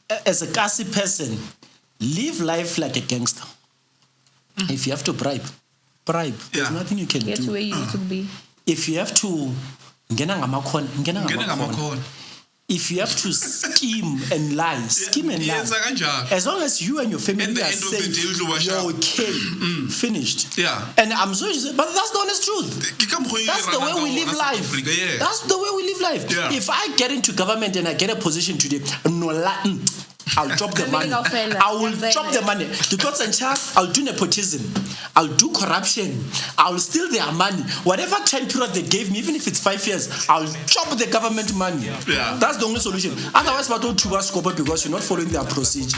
as a Kasi person, live life like a gangster. If you have to bribe. There's nothing you can Get do. to where you need to be. If you have to if you have to scheme and lie, as long as you and your family are safe, you're okay. Finished. Yeah. And I'm sorry to say, but that's the honest truth. That's the way we live life. That's the way we live life. Yeah. If I get into government and I get a position today, I'll drop the money. I will drop the money. I'll do nepotism. I'll do corruption. I'll steal their money. Whatever time period they gave me, even if it's 5 years, I'll chop the government money. Yeah. That's the only solution. Otherwise, but don't too much scope because you're not following their procedure.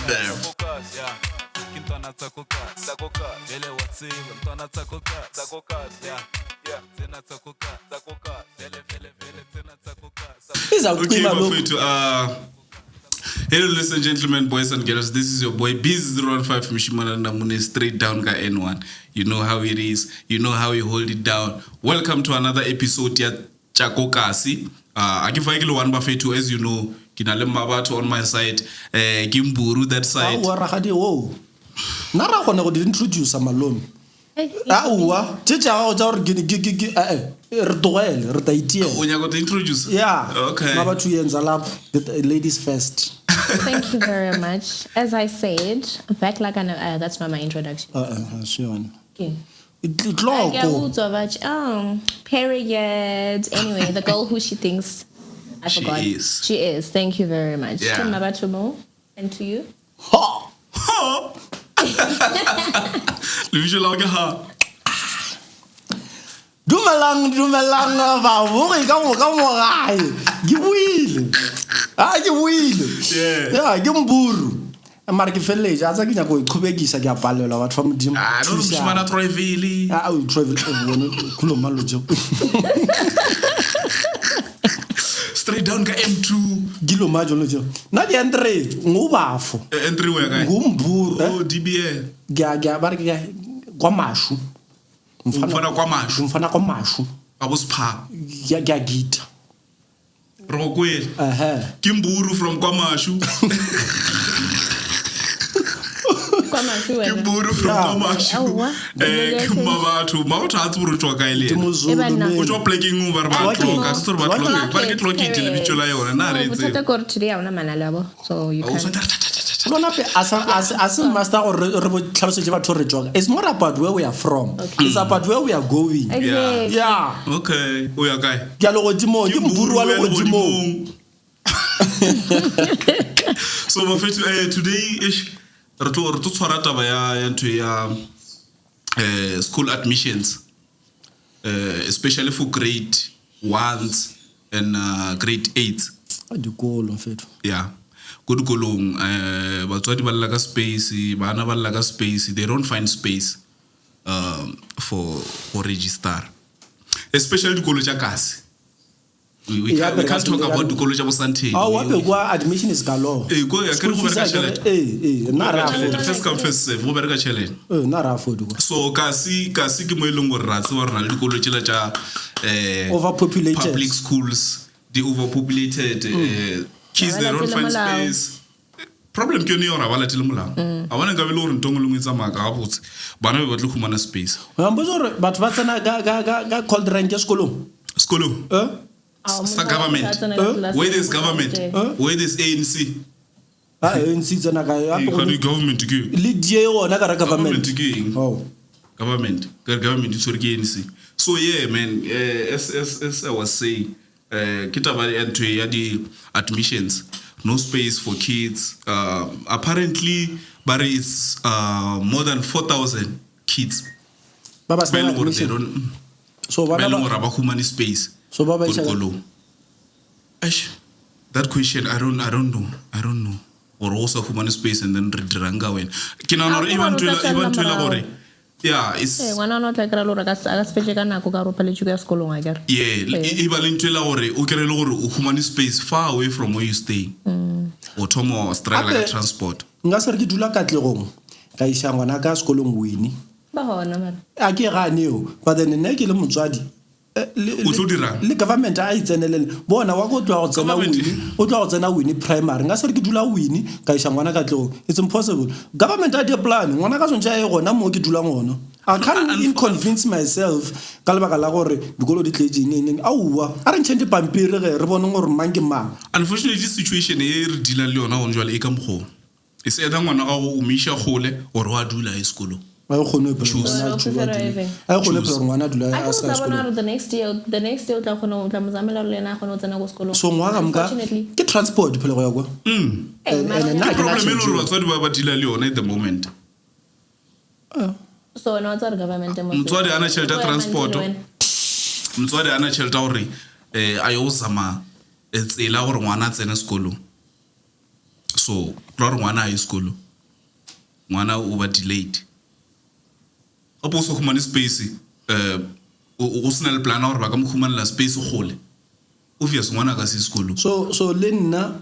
Hello, ladies and gentlemen, boys and girls. This is your boy Bizzy 015 Mishimana Namune, straight down ka N1. You know how it is. You know how we hold it down. Welcome to another episode ya Tsa Ko Kasi. Akifaikile one Mmabatho, as you know, kinale Mmabatho on my side, Ke-Mburu that side. Whoa. Nara kona go introduce malone. Introduce. Yeah. Okay. Ladies first. Thank you very much. As I said, back like that's not my introduction. Okay. Period. Anyway, the girl who she thinks I forgot. She is. Thank you very much. Yeah. To Mmabatho, and to you. Dumelang ba bore ka mo gae. Ke wile. Ke wile. Yeah, Ke-Mburu. Mara ke feletse a tsa ke nya go ikhubekisa ke a palela batho ba modimo. No mshimana travel. I travel everywhere kulo malojo. Straight down ka M2. Gilo majo lojo. Na di Andre ngubafo. Entry where guy? Ngumburu. Oh, DBA. Ga ba re ke kwa mashu. Mfana kwa mashu. Abusipha. Ya gita. Rokweli. Ke-Mburu from kwa mashu. Ke-Mburu from kwa mashu. Mmabatho. Mmabatho ha tsuru twa ka ile. O twa pleking over ba tloka. Se tsoro ba tloka. Ba ke tlokitse le bitso la yona na re itse. Bothata gore today ona manalabo. So you can. Lona pe as master or re tlhalosetse batho re tjoka. It's more about where we are from. Okay. It's about where we are going. Exactly. Yeah. Okay. O ya kae? Ke a lo godimo, ke Mburu wa lo godimo. So Mmabatho today ish re tlo tshwara taba ya ntwe ya school admissions, especially for grade 1s and grade 8s. Dikolo mfethu. Yeah. Good kolong batswadi ba lla space, bana ba lla space, they don't find space for register, especially dikolo tsa Kasi. We can't talk about dikolo tsa Bosanteng. Wape kwa admission is galo. Go ya kere go bereka tšhelete. Na ra first come first serve go bereka tšhelete. Na ra fodu. So Kasi ke mo eleng gore ra tse rena le dikolo tšela tsa overpopulated public schools, the overpopulated kids, they don't find space. Problem ke yona ba latile molao. A bona ka be le gore ntong le ngwetsa maka ga botse. Bana ba tle khumana space. Wa mbozo re batho ba tsena ga cold rank ya sekolong. Sa government. Where there's government. Where there's ANC. ANC tsena ka ya government ke. Le die ona ka government. Government is for ANC. So yeah man, as I was saying, kitaba entry ya di admissions, no space for kids. Apparently but it's more than 4,000 kids. Baba so baba ba human space. So baba that question I don't know. Or also human space and then redrang when. Kinana even to gore. Yeah, it's ngwana no tla kra lo re ka spetse ka nako ka ropele tšhuka ya sekolong a kere. Yeah, ba lentwela gore o kere le gore o human space far away from where you stay. O thomo struggle like transport. Nga se re ke dula ka tlegong ka isa ngwana ka sekolong wini. Ba hona man. A ke gane yo, but then nne ke le motswadi le government a itsenelele bona wa go twa go tsena wini primary nga se re ke dula wini ka isha ngwana ka tlo it's impossible government a di plan ngwana ka sontja e gona mo ke dula ngona I can't convince myself ka lebaka la gore dikolo di tletseng eng auwa a re ntšhente pampiri ge re bone gore mang ke mang. Unfortunately situation e re dila le yona go njwale e ka mokgo e se eda ngwana ga go umisha gole gore wa dula e sekolo I don't know. The next year, so ke transport phela go ya kwa. Problem at the moment. So no other government Mtswadi ana shelter transport. Mtswadi ana shelter hore ayo zama tsela gore ngwana tsene sekolo. So ra ngwana a sekolo. Ngwana o ba delayed. Opo so khumana space o sena le plan gore ba ka mo khumana space gole obvious ngwana ka se sekolo so le nna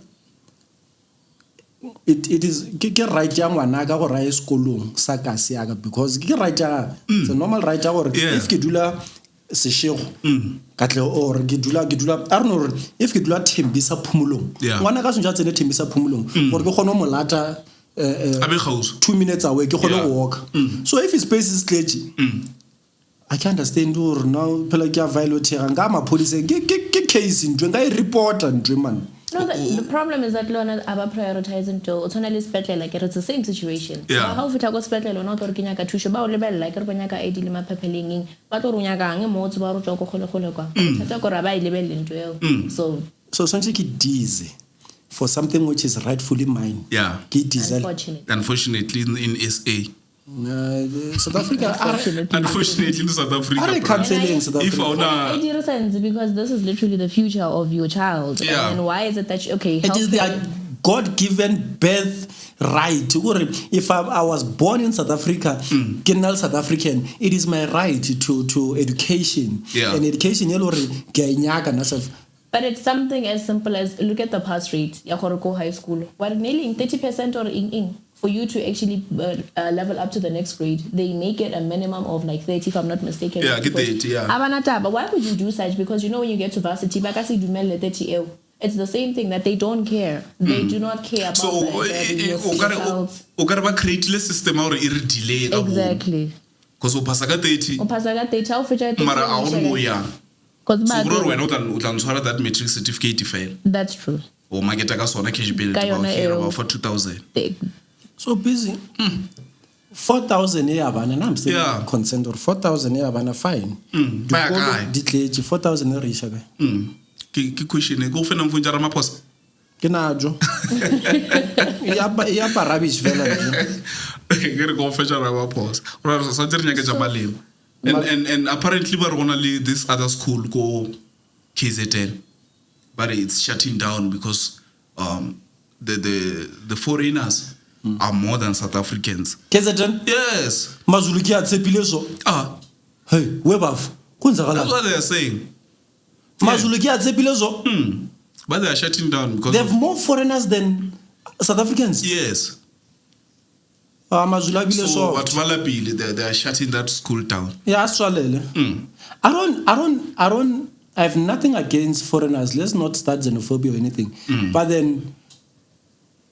it is ke right ya ngwana ka go raya sekolong sa ka se aga because ke right ya it's a normal right ya gore if ke dula seshego ka tle or ke dula I don't know if ke dula Thembisa Phumulong ngwana ka sontja tsene Thembisa Phumulong gore ke gone mo lata 2 minutes away ke gone go walk so if his space is clean I can't understand or now phela ke a violate nga maphodisa ke case ntwe nga I report ntwe man. No, the problem is that Lona aba prioritizing to totally spetlela like it's the same situation. How fita go spetlela no tor kinyaka thusho ba o lebella like re banyaka ID le maphepheleng ba tlo runya ka nge mo tsa ba rutwa go gole kwa thata go ra ba ilebelle ntwe eo so sonke ke dizzy for something which is rightfully mine. Ke diesel unfortunately in SA South Africa unfortunately in South Africa are canceling South Africa it makes sense because this is literally the future of your child and why is it that it is their God-given birth right if I was born in South Africa kenal South African it is my right to education and education but it's something as simple as look at the pass rate ya gore go high school what nearly 30% or in for you to actually level up to the next grade they make it a minimum of like 30 if I'm not mistaken get 30 but why would you do such because you know when you get to varsity ba ka se dumelle 30 eo it's the same thing that they don't care they do not care about o ka ba create le system or e re delay exactly because o pasa ka 30 how fetja mara a o mo ya because when o tla ntshwara that matric certificate file that's true o market ka sona cash bill for 2000 so busy 4,000 ya bana and I'm still concerned or 4,000 ya bana fine ditletse 4,000 e risha ka ke question go fena mfunja ra maphosa ke najo ya ba rubbish vela ke re go fetja ra maphosa ora sa tsere nyaka tsa malemo and apparently we're gonna leave this other school go KZN but it's shutting down because the foreigners are more than South Africans. KZN? Yes. Mazulu ki a tshepile so. Hey, webaf. That's what they are saying. Mazulu ki a tshepile so. But they are shutting down because they have more foreigners than South Africans. Yes. Mazulu abile so. But malapile they are shutting that school down. Yeah, swalele. I have nothing against foreigners. Let's not start xenophobia or anything. But then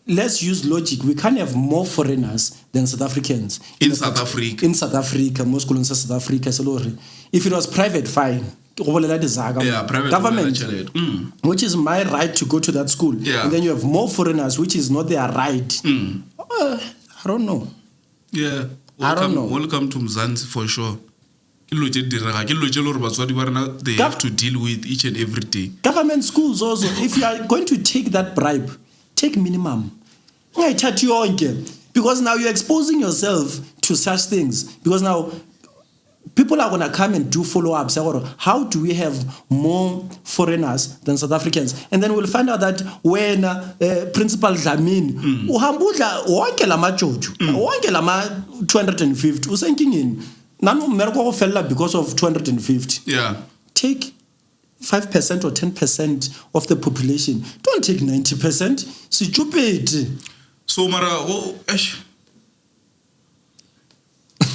let's use logic. We can't have more foreigners than South Africans. In South Africa. In South Africa, most schools in South Africa. If it was private, fine. Private government, which is my right to go to that school. And then you have more foreigners, which is not their right. I don't know. Yeah. I don't know. Welcome to Mzansi for sure. They have to deal with each and every day. Government schools also, if you are going to take that bribe, take minimum. Because now you're exposing yourself to such things. Because now people are going to come and do follow-ups. How do we have more foreigners than South Africans? And then we'll find out that when Principal Dlamini, wonke lama 250, usenkingeni. Nano merko fella because of 250. Yeah. Take 5% or 10% of the population. Don't take 90%. Stupid. So Mara,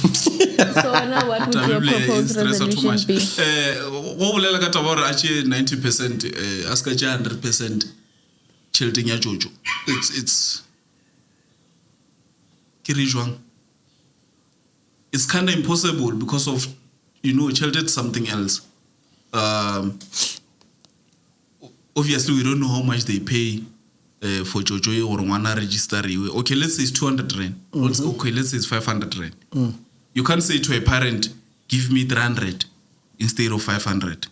So now what would your proposed resolution be? Go bolela ka taba gore a tšee 90% a ska tšea 100% tšheleteng ya jojo. It's ke re jwang? It's kind of impossible because of, tšhelete something else. Obviously we don't know how much they pay for jojo or ngwana register. Okay, let's say it's 200 rand. Okay, let's say it's 500 rand. You can't say to a parent, give me 300 instead of 500.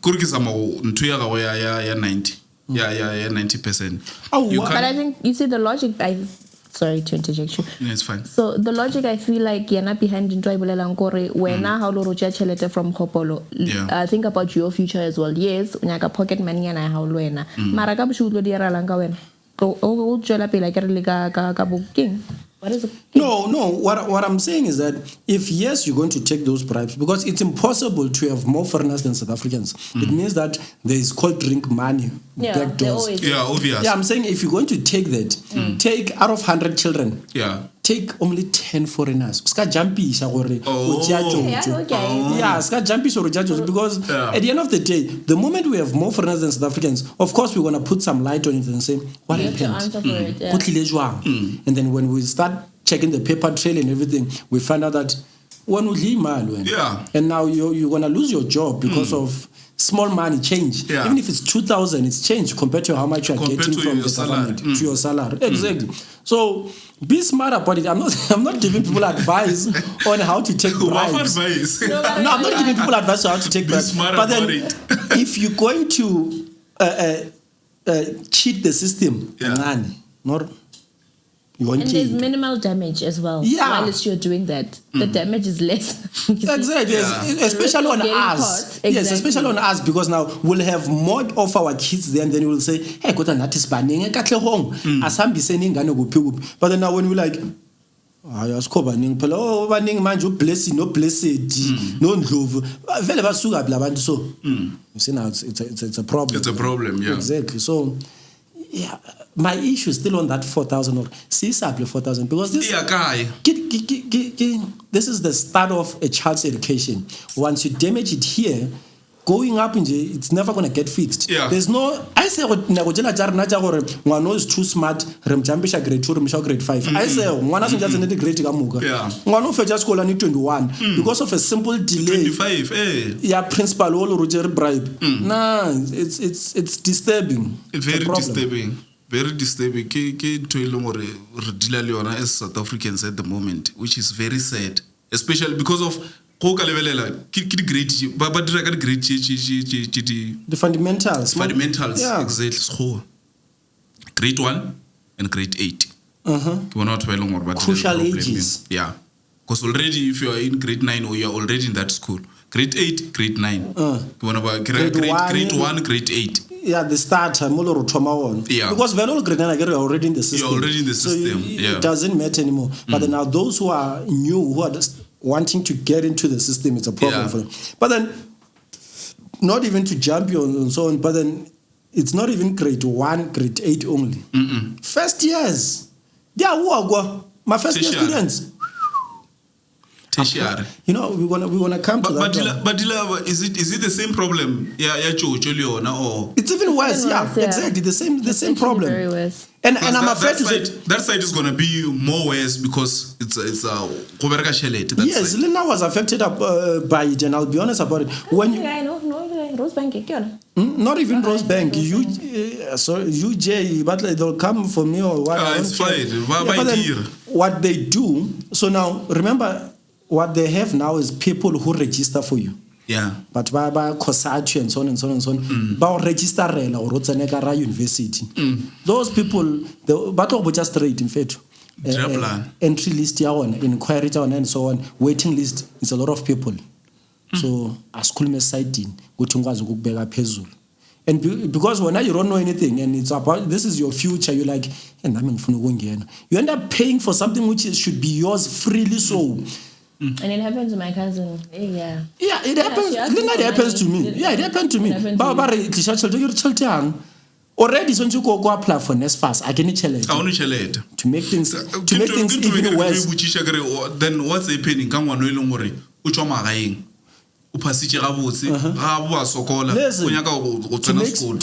Kurikisama ntu ya 90. Yeah, 90%. But I think you see the logic. Sorry to interject you. No, it's fine. So the logic I feel like yana behind into ibolela nkore wena how lo roja chelete from Hopolo. Think about your future as well. Yes, unyaka pocket money yana how lo wena. Mara ka bushulo di ara langa wena. O jola pela ke re ka booking. What is it? No. What I'm saying is that if yes, you're going to take those bribes, because it's impossible to have more foreigners than South Africans. It means that there is cold drink money, back doors. Obvious. Yeah, I'm saying if you're going to take that, take out of 100 children. Yeah. Take only 10 foreigners. Ska jumpisha gore ska jumpisha gore judges, because at the end of the day, the moment we have more foreigners than South Africans, of course we're going to put some light on it and say what happened. And then when we start checking the paper trail and everything, we find out that and now you're going to lose your job because of small money change. Even if it's 2,000, it's changed compared to how much you're getting from the government to your salary. Exactly. So be smart about it. I'm not giving people advice on how to take bribes. I'm not giving people advice on how to take bribes. But then if you're going to cheat the system, and there's minimal damage as well. Whilst you're doing that, the damage is less. Exactly. Especially on us. Yes, especially on us, because now we'll have more of our kids there, and then we'll say, hey, got an artist banning a cattle home. As I'm be saying, but then now when we're like, banning manju blessed, no blessed, no love. Very bad so. You see now it's a problem. It's a problem, yeah. Exactly. So my issue is still on that 4,000 or 4,000, because this is the start of a child's education. Once you damage it here, going up it's never going to get fixed. There's no, I say one is too smart, remjambisha grade 2, grade 5. I say one has just another grade one of just call 21 because of a simple delay. 25, principal all Roger bribe. It's disturbing. Very disturbing. Very disturbing. As South Africans at the moment, which is very sad, especially because of the fundamentals. Exactly. Grade 1 and grade 8. Crucial ages. Yeah. Because already if you are in grade 9 or you are already in that school, grade 8, grade 9. Grade 1, grade 8. Yeah, the start because we're all grade 9 are already in the system. You're already in the system. So it doesn't matter anymore. But then now those who are new, who are just wanting to get into the system, it's a problem for them. But then not even to jump you and so on, but then it's not even grade 1, grade 8 only. First years. My first year students. Tertiary. We're gonna come to that. But is it the same problem? Or it's even worse. Exactly the same problem. Very worse. And I'm afraid to say that side is gonna be more worse because it's yes, Lina was affected by it, and I'll be honest about it. When Rosebank, not even Rosebank, UJ, but they'll come for me or what? It's fine. What they do, so now remember. What they have now is people who register for you. Yeah. But by COSATU and so on and so on and so on. By register or university. Those people, but just straight in fact. Entry list inquiry and so on. Waiting list is a lot of people. So a school messaging and because when you don't know anything and it's about this is your future, you're like, you end up paying for something which should be yours freely so. And it happened to my cousin. Yeah, it happens. It happens to me. Yeah, it happened to me. already so you go apply for NSFAS I can challenge to make things even worse. Then what's happening ka ngwana ile ngore o tswa magaeng o phasitse ga botse ga bo a sokola o nyaka go tsena school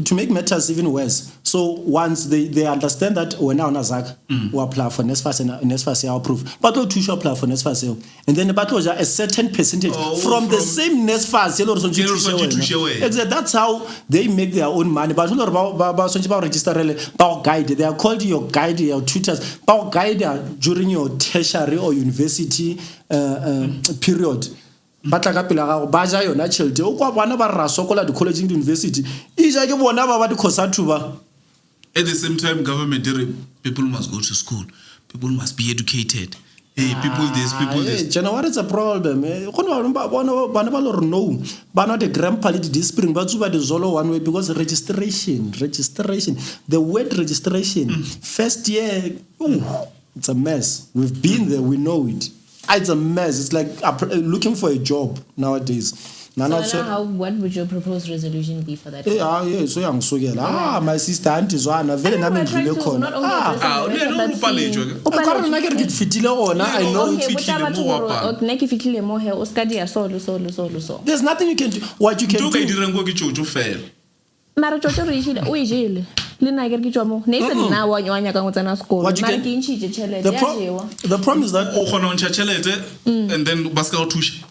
to make matters even worse. So once they understand that when I Zak who apply for NSFAS and NSFAS are approved, but to show apply for NSFAS and then about a certain percentage from the same NSFAS exactly. That's how they make their own money. But register guide, they are called your guide, your tutors, guide during your tertiary or university period. Batla ka pela ga go ba ja yona tšhelete o kwa bana ba ra sokola di college and university ija ke bona ba di khosatu ba. At the same time government people must go to school, people must be educated, hey people this Jenna, what is the problem gona ba bona bana ba lo no ba not the grandpa le di spring ba tsuba di zolo one way because registration the word registration first year it's a mess. We've been there, we know it. It's a mess. It's like looking for a job nowadays. What would your proposed resolution be for that? So young so my sister auntie Zwana very na mendile khona. There's nothing you can do. What you can do. Mara chocho re ishile o ijile le na ke tswa mo ne se nna wa nyanya ka ngotsana sekolo mara ke ntshije chelete ya jewa. The problem is that o khona ntsha chelete and then baska o thusha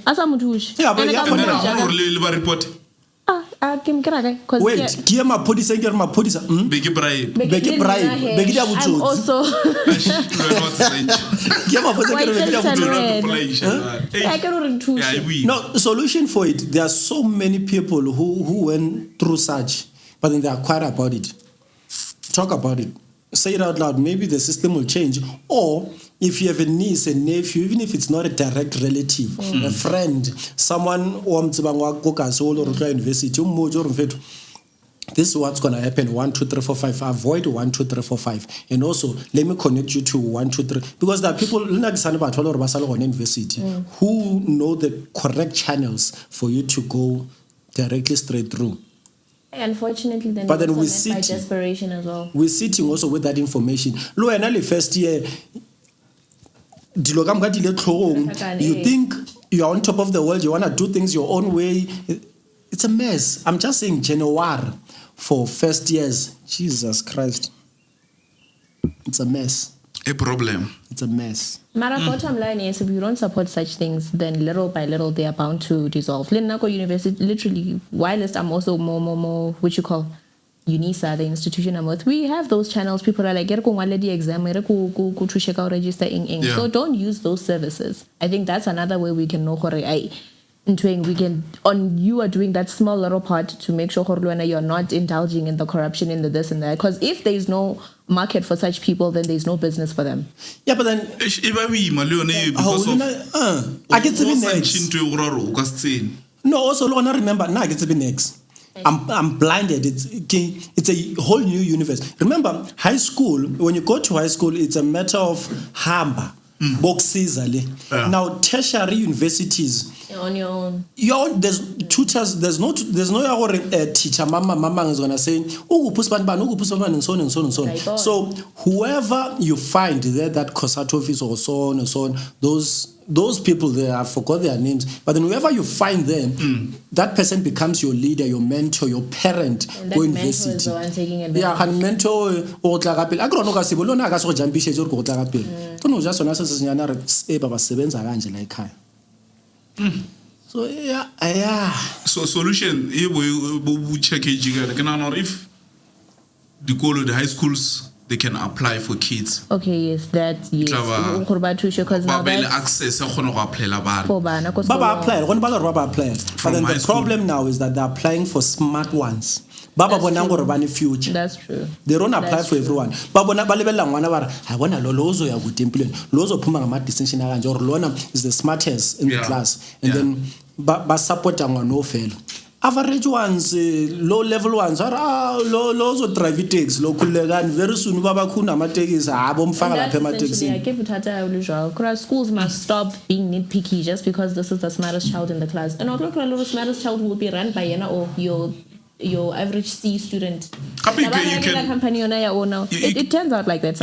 asa mothushi le ba report ke mkira ka cause wait ke ya mapodisa ke re mapodisa bege bribe bege dia botsotsi also ke ya mapodisa ke re bege dia botsotsi. No solution for it. There are so many people who went through such but then they are quiet about it. Talk about it, say it out loud. Maybe the system will change, or if you have a niece, a nephew, even if it's not a direct relative, a friend, someone university, this is what's going to happen. 1, 2, 3, 4, 5. Avoid 1, 2, 3, 4, 5. And also, let me connect you to 1, 2, 3. Because there are people university who know the correct channels for you to go directly straight through. Unfortunately, then we sit by desperation as well. We're sitting also with that information. Lo ena le first year, you think you're on top of the world, you want to do things your own way. It's a mess. I'm just saying January for first years. Jesus Christ. It's a mess. A problem. It's a mess. Mara bottom line is if you don't support such things, then little by little they are bound to dissolve. Linako University, literally, whilst I'm also more what you call UNISA, the institution I'm with, we have those channels. People are like, exam, register ing. So don't use those services. I think that's another way we can know you are doing that small little part to make sure you're not indulging in the corruption, in the this and that. Because if there is no market for such people, then there's no business for them. Yeah, but then I get to be next. No, also remember, I get to be next. I'm blinded. It's a whole new universe. Remember, high school, when you go to high school, it's a matter of hamba. Boxes. Now tertiary universities on your own. There's tutors. There's no teacher. Mama is gonna say, and so on and so on and so on. So whoever you find there, that COSAT office or so on and so on, those people there, I forgot their names, but then whoever you find them, that person becomes your leader, your mentor, your parent. And that mentor is the one taking advantage. Yeah, and mentor o tla ka pele. A go ka se bolona ka se go jampishe go go tla ka pele. Tono ja sona se senyana re baba sebenza kanje la ekhaya. So yeah. So solution e bo check ejigana kana no if the high schools they can apply for kids. Okay, yes, that yes. Because now access apply. But then the problem now is that they're applying for smart ones. Future. That's true. They don't apply for everyone. I want a lozo ya good employment. Lozo puma ngama distinction or lona is the smartest in the class. And then ba support no fail. Average ones, low level ones are low drive takes local and very soon baba kuna matekis schools must stop being nitpicky just because this is the smartest child in the class. And not the smartest child will be run by or your your average C student. It turns out like that.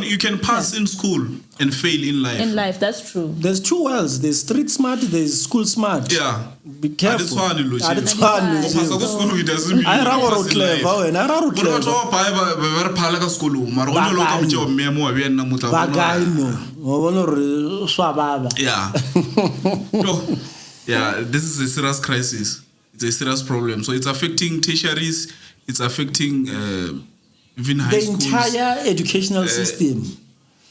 You can pass in school and fail in life. In life, that's true. There's two worlds. There's street smart, there's school smart. Yeah. Be careful. I don't Yeah, this is a serious crisis. It's a serious problem. So it's affecting tertiaries. It's affecting even high schools. The entire educational system.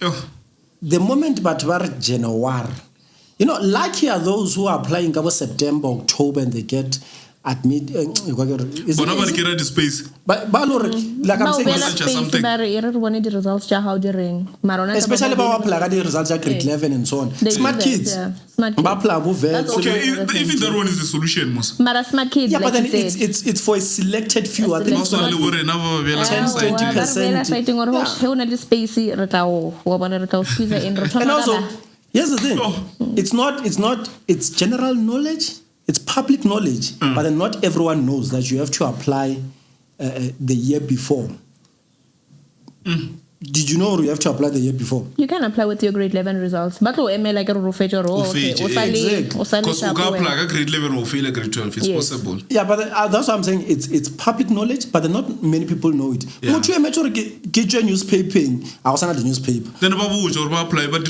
The moment Batwar January, lucky are those who are applying in September, October, and they get admit. The space. But like I'm saying, especially about apply the results at grade 11 and so on. Smart kids. Okay, even that one is the solution, most. Smart kids. Yeah, but then it's for a selected few. I think 10-20%. And also, here's the thing: it's general knowledge. It's public knowledge, but then not everyone knows that you have to apply the year before. Did you know you have to apply the year before? You can apply with your grade 11 results. But like a because you can apply grade 11 or fail a grade 12. It's possible. Yeah, but that's what I'm saying. It's public knowledge, but then not many people know it. Yeah. Get your newspaper. I was not the newspaper. Then apply, but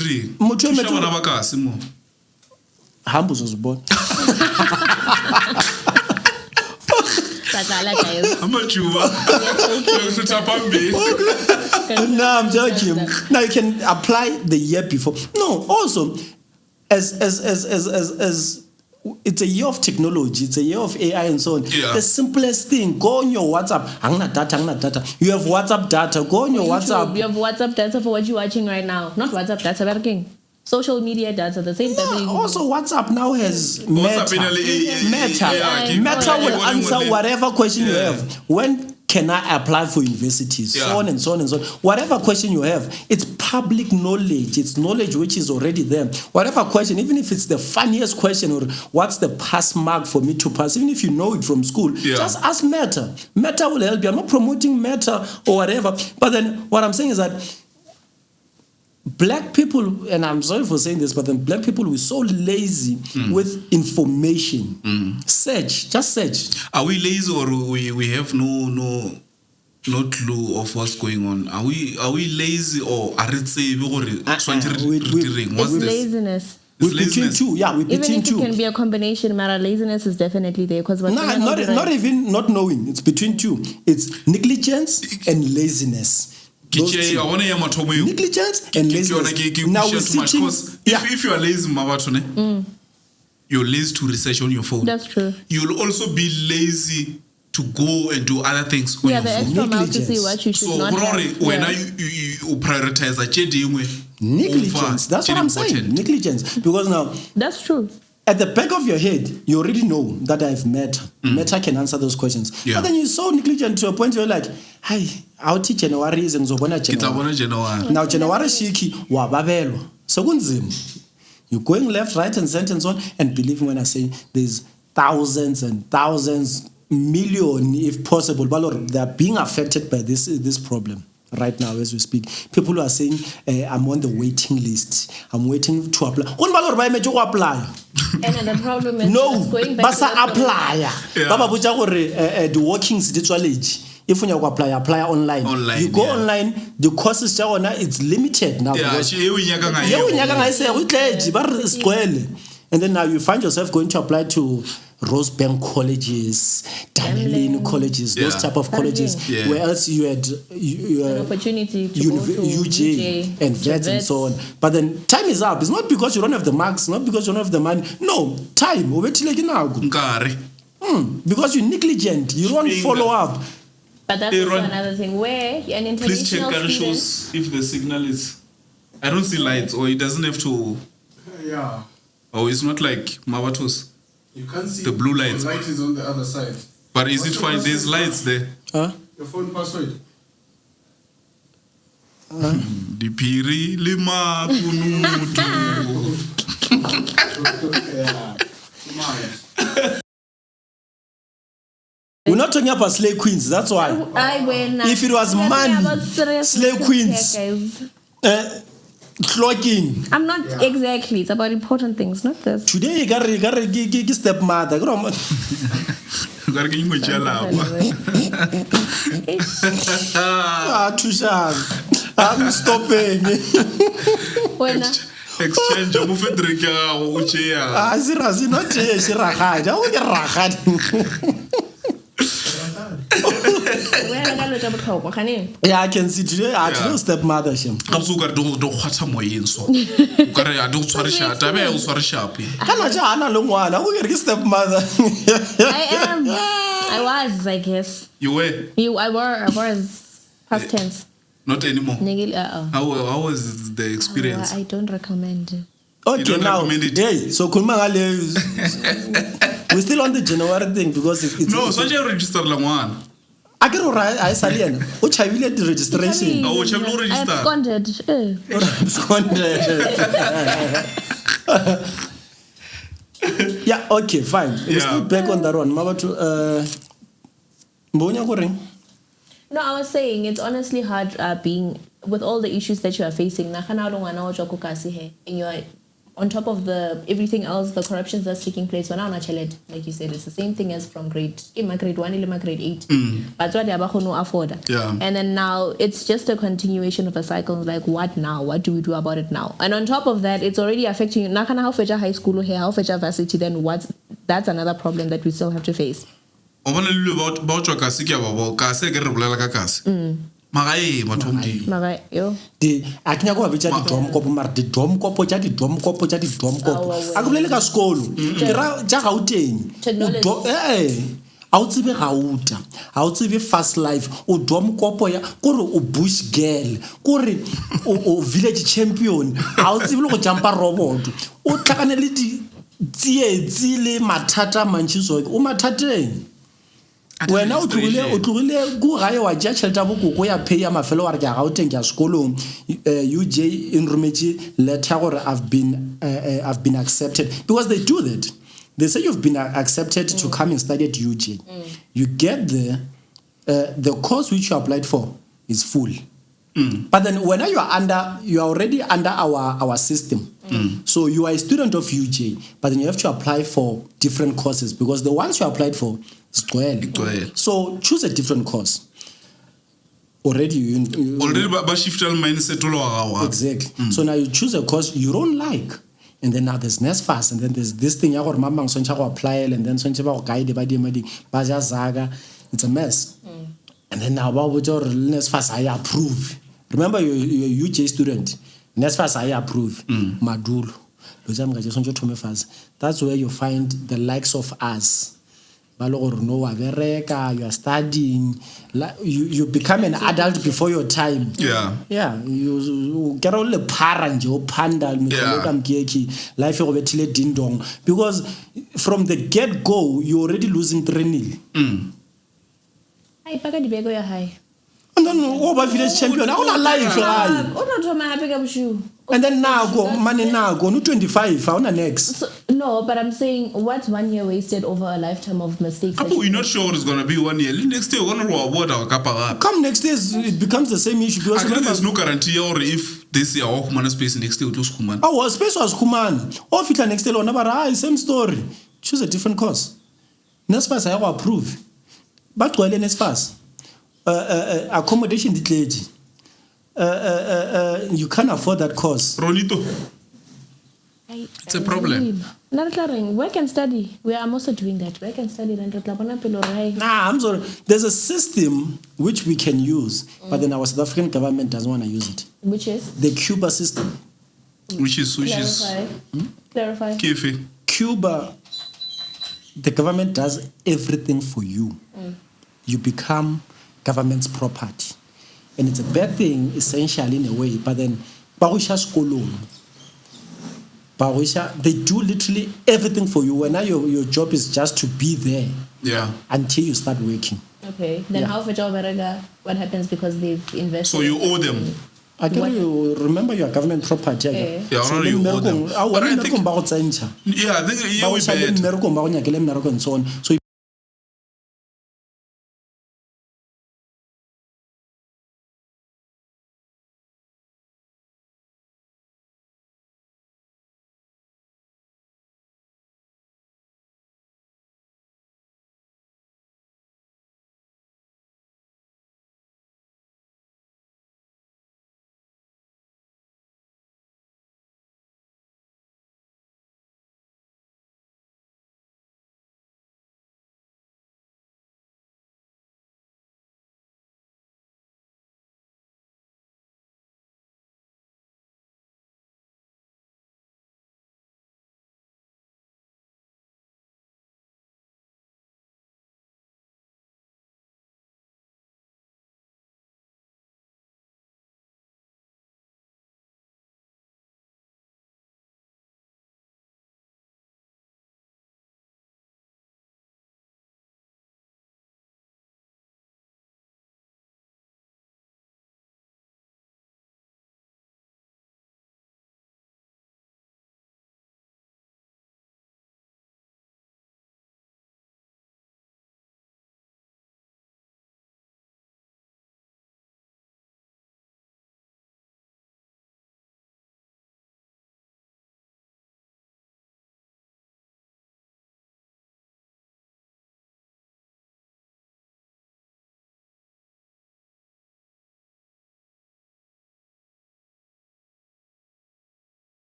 Hambus was born. No, I'm joking. Now you can apply the year before. No, also, as it's a year of technology, it's a year of AI and so on. Yeah. The simplest thing, go on your WhatsApp. Data. You have WhatsApp data. Go on your WhatsApp. You have WhatsApp data for what you're watching right now. Not WhatsApp data, working. Social media data, the same data. Also, WhatsApp now has Meta. Meta will answer whatever question you have. When can I apply for universities? Yeah. So on and so on and so on. Whatever question you have, it's public knowledge. It's knowledge which is already there. Whatever question, even if it's the funniest question or what's the pass mark for me to pass, even if you know it from school, just ask Meta. Meta will help you. I'm not promoting Meta or whatever. But then what I'm saying is that Black people, and I'm sorry for saying this, but then Black people were so lazy with information. Just search. Are we lazy or we have no clue of what's going on? Are we lazy or are it laziness? We're between two. Yeah, we're between two. Even if it can be a combination, Mara, laziness is definitely there. Not even not knowing. It's between two. It's negligence and laziness. Negligence and laziness. Now we're sitting. If you are lazy, Mmabatho, you're lazy to research on your phone. That's true. You'll also be lazy to go and do other things on your phone. The extra mile to see what you should not have. When you prioritize negligence. That's what I'm saying. Negligence. Because now. That's true. At the back of your head, you already know that I have Meta. Meta can answer those questions. Yeah. But then you're so negligent to a point where you're like, hi, I'll teach January and Zobona January. Now January Shiki, Wababelo. So you're going left, right, and center and so on. And believe me when I say there's thousands and thousands, million if possible, but they are being affected by this problem. Right now, as we speak, people are saying, I'm on the waiting list. I'm waiting to apply. And the problem is going back to apply. The workings, if you apply online. You go online, the courses it's limited now. And then now you find yourself going to apply to Rosebank colleges, Dunedin colleges, those type of colleges, where else you had an opportunity to go to UJ and VET and so on. But then time is up. It's not because you don't have the marks, not because you don't have the money. No, time. Because you're negligent. You don't follow up. But that's also another thing where an international student... if the signal is... I don't see lights, or it doesn't have to... Yeah. Oh, it's not like Mmabatho's. You can't see the blue lights. The light is on the other side. But is it fine? There's lights there. Your phone password. Dipiri lima kunutu. We're not talking about slave queens, that's why. If it was money, slave queens, clocking. I'm not exactly, it's about important things, not this. Today, you got a stepmother. I'm stopping. Exchange of Federica. Yeah, I can see today. I don't stepmother. I'm so good. Don't watch a more in so. I don't swear sharp. I will swear sharp. Stepmother. I was, I guess. You were? I was. Past tense. Not anymore. How was the experience? I don't recommend it. Okay, now, hey, so we're still on the January thing because it's no, so you register one. I get alright, I salient. Which I will the registration. Oh, which have no register. Yeah, okay, fine. We're still back on that one. Mmabatho, no, I was saying it's honestly hard being with all the issues that you are facing. And you're on top of everything else, the corruptions that's taking place. Like you said, it's the same thing as from grade 1 to grade 8. But what they no afford. Yeah. And then now it's just a continuation of a cycle. Like, what now? What do we do about it now? And on top of that, it's already affecting you. How fetch high school here, how fetch varsity, then that's another problem that we still have to face. About your kasi ke ba kasi ke re bolela ka kasi magae mathomdi magae yo a kenya go bitsa di drum kopo mara di drum kopo a go bolela ka sekolo ke ra ja gauteng a o tsebe gauta a o tsebe fast life o drum kopo ya kore o bush girl kore o village champion a o tsebe le go jumpa robot o tlakane le di tsietsi le mathata mantshiso o mathateng wena o tlogile go gae wa ja tšhelete bokoko ya pay ya mafelo wa re ke a gauteng ke a sekolong UJ in rometse letter gore I've been accepted because they do that. They say you've been accepted to come and study at UJ. You get there, the course which you applied for is full. But then when you are already under our system. So you are a student of UJ, but then you have to apply for different courses because the ones you applied for is 12. So choose a different course. Already you shift your mindset. Exactly. So now you choose a course you don't like. And then now there's NSFAS, and then there's this thing you apply, and then it's a mess. And then now NSFAS I approve. Remember you're a UJ student. NSFAS I approve. Madulo. That's where you find the likes of us. You are studying. You become an adult before your time. Yeah. You get all the parents, panda, life ding dong. Because from the get go, you're already losing 3-0. And then over village champion, I want to life. And then now go, no 25, I want next. No, but I'm saying, what's 1 year wasted over a lifetime of mistakes? We're not sure it's going to be 1 year. Next year, we're going to award our kappa. Come next year, it becomes the same issue. Because there's no guarantee or if this year our human space next year was Kuman. Our space was Kuman. Or if it's next year, same story. Choose a different course. Next fast, I will approve. But to next fast. Accommodation declared. You can't afford that course. Ronito. It's a problem. Work and study. We are also doing that. Work and study. I'm sorry. There's a system which we can use, but then our South African government doesn't want to use it. Which is? The Cuba system. Which is Clarify. Cuba, the government does everything for you. You become government's property. And it's a bad thing, essentially, in a way. But then, they do literally everything for you. Now your job is just to be there. Yeah. Until you start working. Okay. Then how what happens because they've invested? So you owe them. I can you remember your government property. Yeah, so you owe them. But I think, I think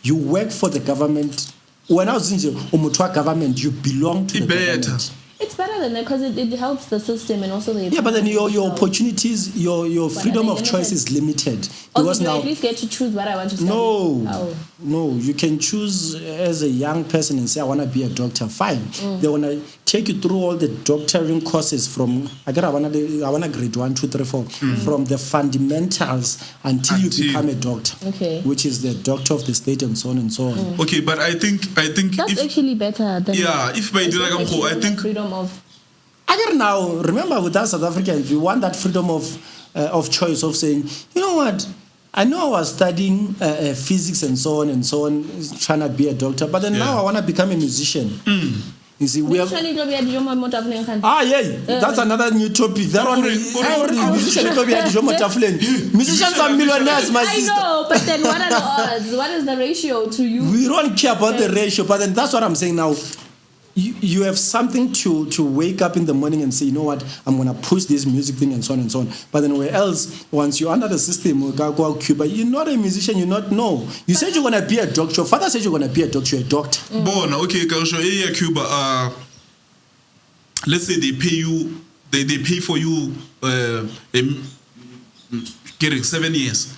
you work for the government. When I was in the government, you belong to the government. It's better than that because it helps the system and also the yeah, but then your opportunities, your freedom of choice is limited. Because now, you at least get to choose what I want to study. No, you can choose as a young person and say I want to be a doctor. Fine, they want to take you through all the doctoring courses from I want to grade 1, 2, 3, 4 from the fundamentals until you become a doctor. Okay, which is the doctor of the state and so on and so on. Okay, but I think that's actually better than if by I think freedom of. Again, now remember with us South Africans, we want that freedom of choice of saying, you know what, I know I was studying physics and so on, trying to be a doctor, but then now I want to become a musician. You see, we have that's another new topic. That one, musicians are millionaires, my sister. I know, but then what are the odds? What is the ratio to you? We don't care about the ratio, but then that's what I'm saying now. You have something to wake up in the morning and say, you know what, I'm going to push this music thing and so on and so on. But then where else, once you're under the system, go Cuba, you're not a musician, you're not, no. You said you're going to be a doctor. Your father said you're going to be a doctor, you're a doctor. Bon, okay, Cuba, let's say they pay you, they pay for you getting 7 years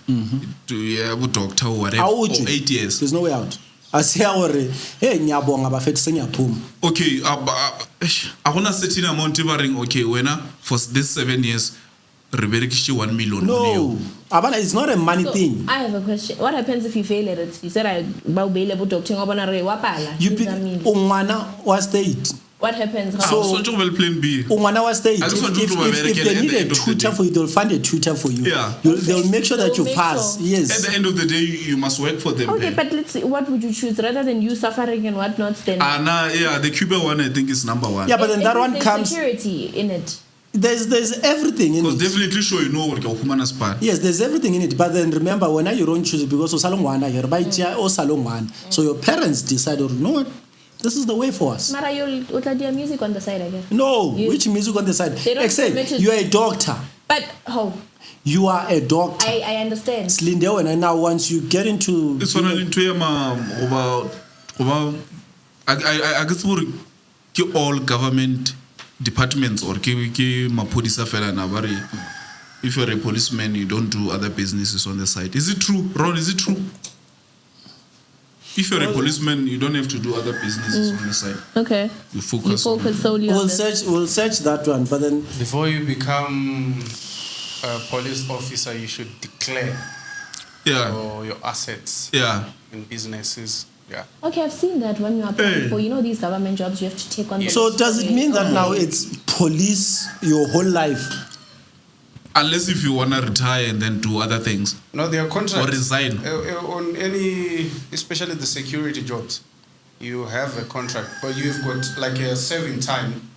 to be a doctor or whatever, or 8 years. There's no way out. I say, hey, nyabonga bafetise nyaphuma. Okay, I want to set in a amount okay, when for this 7 years, reberekishe 1 million. No, it's not a money thing. I have a question. What happens if you fail at it? You said I bawubele doctor ngobona re wapala. You pick ungwana wa state. What happens? So plan B. Ungwana wa state. If they need a tutor for you, they'll find a tutor for you. Yeah. They'll make sure that you pass. Sure. Yes. At the end of the day, you must work for them. Okay, but let's see. What would you choose rather than you suffering and whatnot? Then. The Cuba one I think is number one. Yeah, but then that one comes. Security in it. There's everything in it. Because definitely sure you know what your human span. Yes, there's everything in it. But then remember, when you don't choose it because so your parents decide, or no, what? This is the way for us. Mara, you'll do music on the side again. No, which music on the side? Except you're a doctor. But how? You are a doctor. I understand. Slinde, and now once you get into this one about I guess all government departments or mapodisa fela na bari. If you're a policeman, you don't do other businesses on the side. Is it true, Ron? Is it true? If you're a policeman, you don't have to do other businesses on the side. Okay. You focus solely on this. We'll search that one, but then before you become a police officer, you should declare your assets in businesses. Yeah. Okay, I've seen that when you apply for these government jobs, you have to take on. So does it mean that now it's police your whole life? Unless if you want to retire and then do other things. No, there are contracts. Or resign. On any, especially the security jobs, you have a contract, but you've got like a serving time.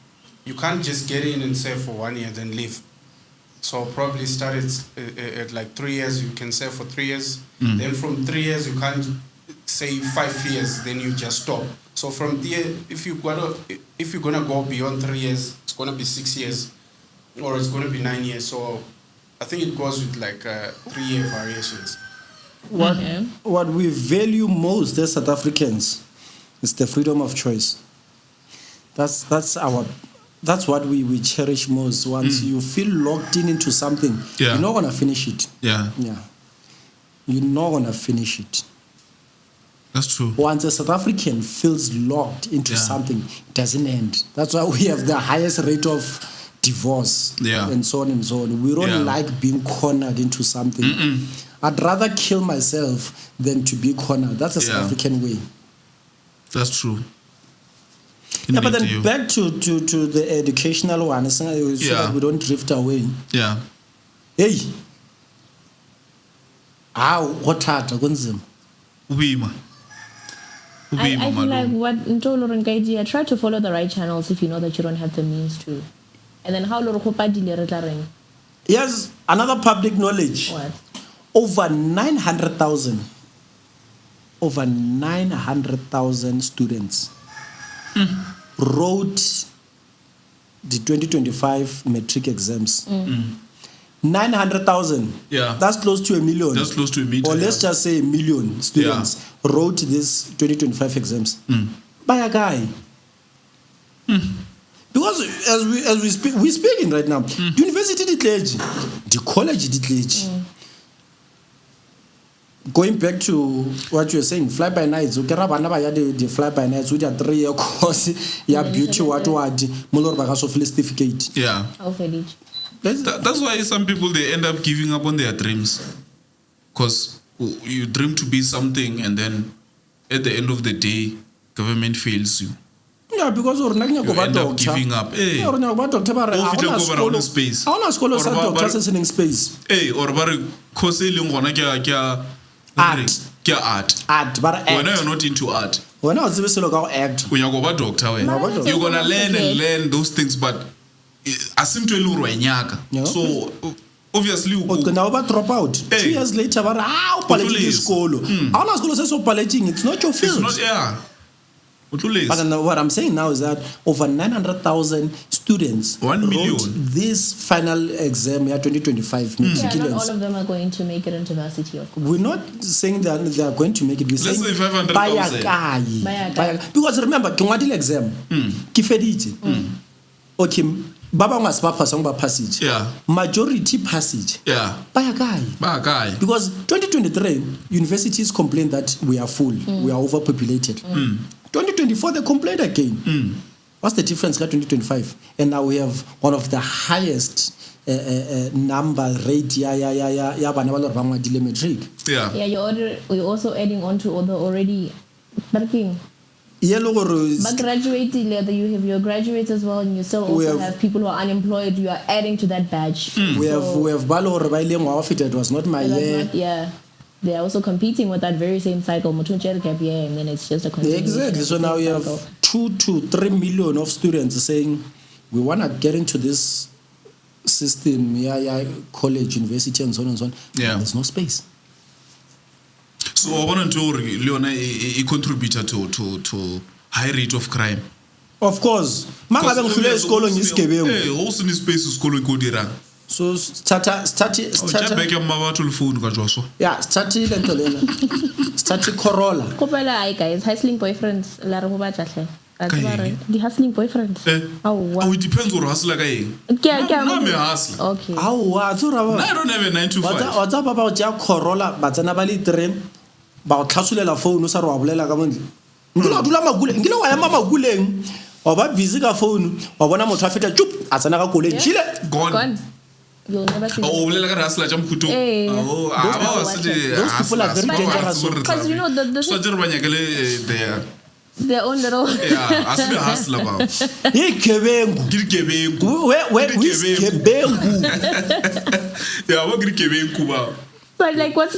You can't just get in and serve for 1 year then leave. So probably start at like 3 years, you can serve for 3 years. Then from 3 years, you can't say 5 years, then you just stop. So from there, if you're gonna go beyond 3 years, it's gonna be 6 years. Or it's going to be 9 years, so I think it goes with like 3-year variations. What we value most as South Africans is the freedom of choice. That's what we cherish most. Once you feel locked into something, you're not gonna finish it. Yeah. You're not gonna finish it. That's true. Once a South African feels locked into something, it doesn't end. That's why we have the highest rate of divorce and so on and so on. We don't like being cornered into something. I'd rather kill myself than to be cornered. That's a South African way. That's true. But then back to the educational one, so that we don't drift away. Yeah. Hey. What hard? I feel like what Ntolo Rengaiji, I try to follow the right channels if you know that you don't have the means to. And then how Yes, another public knowledge. What? Over 900,000 students wrote the 2025 matric exams. 900,000. Yeah. That's close to 1 million. That's close to 1 million. Or let's just say 1 million students wrote this 2025 exams. By a guy. Because as we speak, we're speaking right now. University declared, the college declared. Going back to what you're saying, fly by nights. Okay, the fly by nights with a 3-year course. Yeah, beauty what Mulor Bagaso certificate. Yeah. That's why some people they end up giving up on their dreams, because you dream to be something, and then at the end of the day, government fails you. Yeah, because you end up giving up. Hey, space. I want to school of doctors in space. Hey, or course art. But when you're not into art, when I was act, when you go about doctor, you're gonna learn and learn those things, but I seem to learn. So obviously, drop out. 2 years later, but school. It's not your field. It's not, But what I'm saying now is that over 900,000 students 1 million wrote this final exam year 2025. Not all of them are going to make it into varsity, of course. We're not saying that they are going to make it. We're Let's say 500,000. Because remember, the exam, okay, Baba was passage. Yeah. Majority passage. Yeah. By a guy. Because 2023 universities complain that we are full, we are overpopulated. 2024 they complained again. What's the difference in 2025? And now we have one of the highest number rate. Yeah. You're also adding on to all the already working. But graduating, you have your graduates as well, and you still also have people who are unemployed. You are adding to that badge. We have it was not my year. They're also competing with that very same cycle, and then it's just a continuation. Exactly. So now you have 2 to 3 million of students saying we want to get into this system, college, university, and so on and so on. Yeah. There's no space. So I want to Leona a contributor to high rate of crime. Of course. Also in space is calling. So start back your Mmabatho phone yeah, start Corolla. Hi guys, hustling boyfriends. The hustling boyfriends. It depends on hustler guy. I'm a hustler. Okay. I don't have a 9 to 5. What's up about Corolla? But anabali train. Ba tlhasulela phone sa re wa bolela ka montle. Ngilo dula maguleng. Ngilo wa ya maguleng. Wa ba busy ka phone. Wa bona motho a feta chup a tsena ka koleng. Chile gone. You'll never see. Bolela ka hustler jam khuto. Those people are very dangerous. Because you know the so their own little as the hustler ba. Where Kebengu? Yeah, what Kebengu ba? But like, what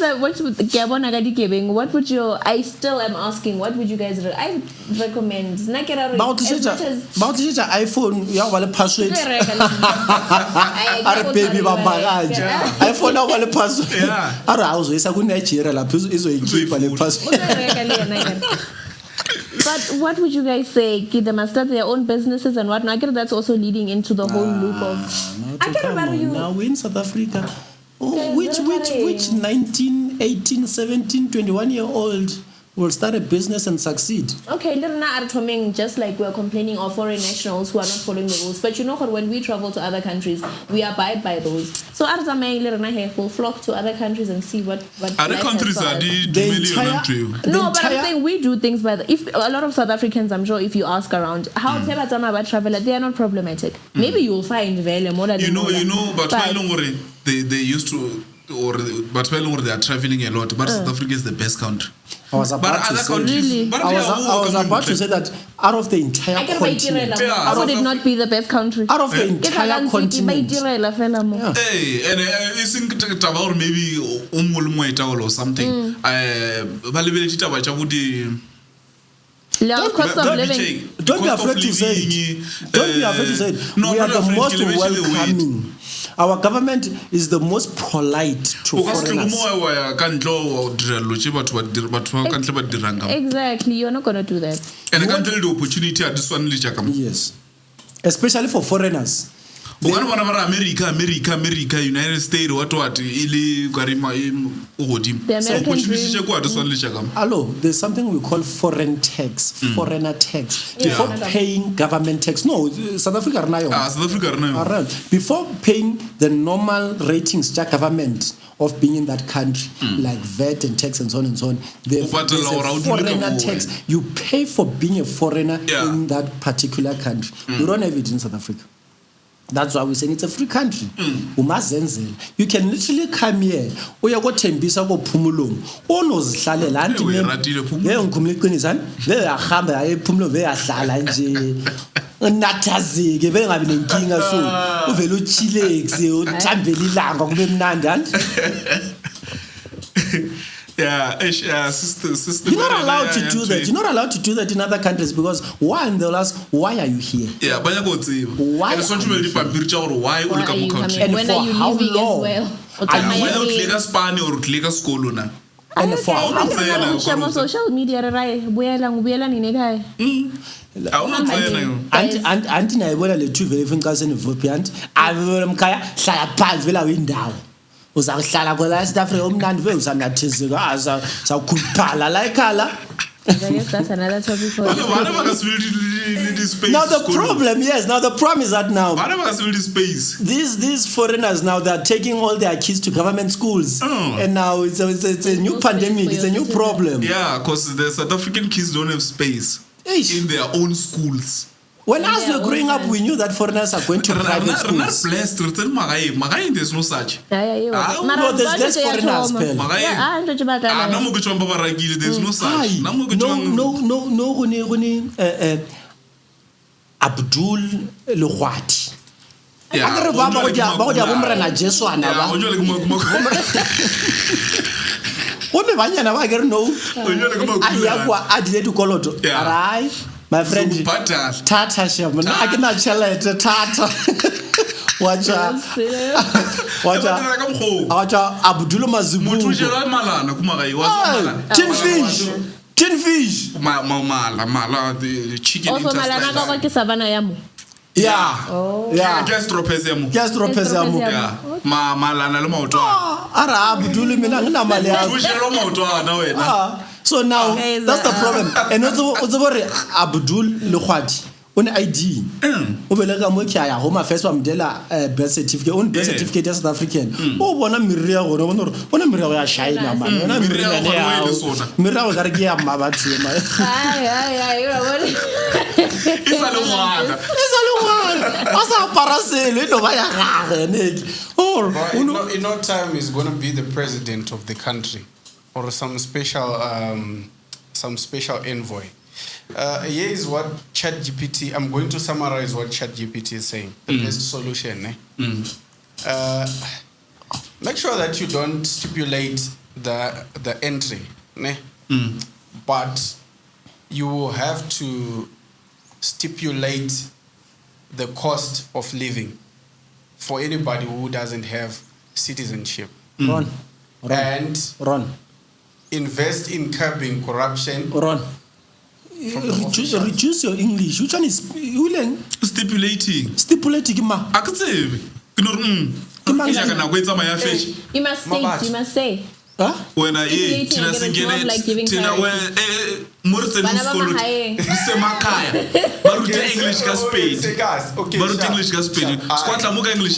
would you? I still am asking. What would you guys? I recommend. About iPhone, you have a password. Are baby bagage. iPhone have a password. Yeah. Are also is a good nature. La password. But what would you guys say? They must start their own businesses and whatnot. That's also leading into the whole loop of. I can remember you. Now we're in South Africa. Which 19, 18, 17, 21-year-old will start a business and succeed? Okay, just like we're complaining of foreign nationals who are not following the rules. But you know, when we travel to other countries, we abide by those. So will flock to other countries and see what other countries are No, but I'm saying we do things by if a lot of South Africans, I'm sure if you ask around, how about travel, they are not problematic. Maybe you'll find value more than but they used to but they are traveling a lot, but South Africa is the best country. I was about to say that out of the entire continent, how would it not be the best country? Out of the entire continent. Hey, and I think about maybe or something. Don't be afraid to say it. Don't be afraid to say it. We are the most welcoming. Our government is the most polite to foreigners. Exactly, you're not going to do that. And I can tell you the opportunity at this one. Yes, especially for foreigners. America, United States, what, ili karima ugodim. Hello, there's something we call foreign tax, foreigner tax. Before paying government tax, no, South Africa before paying the normal ratings to government of being in that country, like VAT and tax and so on and so on, there's a foreigner tax. You pay for being a foreigner in that particular country. You don't have it in South Africa. That's why we're saying it's a free country. You can literally come here. Uya go thembisa go phumulong. Onozihlalela anti ngumliqinisa ve ahamba ephumulo ve ahlala nje. Nathazike bengabi nenkinga so uvela uchilex uthambela ilanga kube mnandi. Sister. You're not allowed to do that. You're not allowed to do that in other countries because one, they'll ask, why are you here? Yeah, but why are you coming? And when for are you how leaving long? as well? And for how long? Social media, anti nayibona le two very different cousin vuphi anti avela mkhaya hlala phansi vela windawo uzakuhlala kwela South Africa omnandi ve usanathizika aza sakhuphala la ekhala. I guess that's another topic for Now the problem is that now these foreigners now they're taking all their kids to government schools, and now it's a new pandemic, it's a new problem. Yeah, because the South African kids don't have space in their own schools. When us were growing up, we knew that foreigners are going to private schools. Not blessed. There's no such. No, there's less foreigners. There's no such. No. Abdul Luhwati. Yeah. My friend, Tata Shaman, I cannot tell it, Tata. Watch Abdul Mazubu. Tin fish. The chicken. Yeah. Just drop as Yeah. So now that's the problem. And also Abdul Luhwati on ID. Obelega mo kya ya home affairs wa mdela birth certificate on birth certificate South African. O bona miria go bona miria ya China man. Bona miria ya miria go re ke ya Mmabatho ma. It's a long Asa parasele no ba ya gage neki. Oh, in no time is going to be the president of the country or some special envoy. Here is what ChatGPT. I'm going to summarize what ChatGPT is saying. The best solution. Make sure that you don't stipulate the entry, but you have to stipulate the cost of living for anybody who doesn't have citizenship. Run. Invest in curbing corruption. Reduce your English. Which one is stipulating ma? You must say. Huh? When I eat, Tina Singene, Tina Murten school, Semakaya, Baruta English Gaspade, Baruta English Gaspade, Squatta Muga English,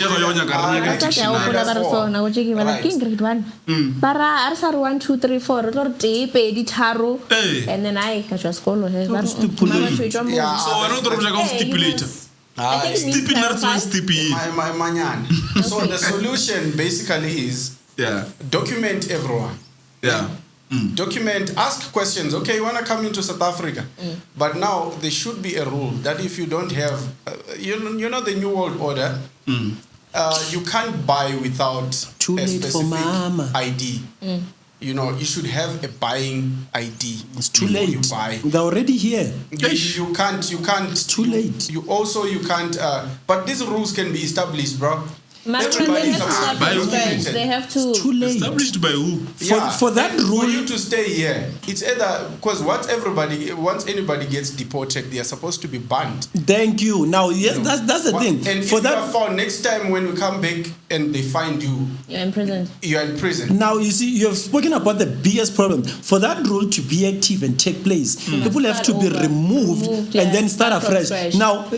Para Arsar 1, 2, 3, 4, or tape, Editaro, and then I catch a school. So I don't know stipulate. So the solution basically is document everyone. Document, ask questions. Okay, you want to come into South Africa, but now there should be a rule that if you don't have, you know the New World Order, you can't buy without a specific ID. You should have a buying ID. It's too late. You buy. They're already here. You can't. It's too late. You can't. But these rules can be established, bro. Everybody is By who? They have to. Too late. Established by who? For that and rule, for you to stay here, it's either because once anybody gets deported, they are supposed to be banned. Thank you. Now, yes, that's the thing. And For if that, you are found next time when we come back and they find you, You're in prison. you are in prison. now you see, you have spoken about the biggest problem. For that rule to be active and take place, people have to be removed and then start afresh. Now,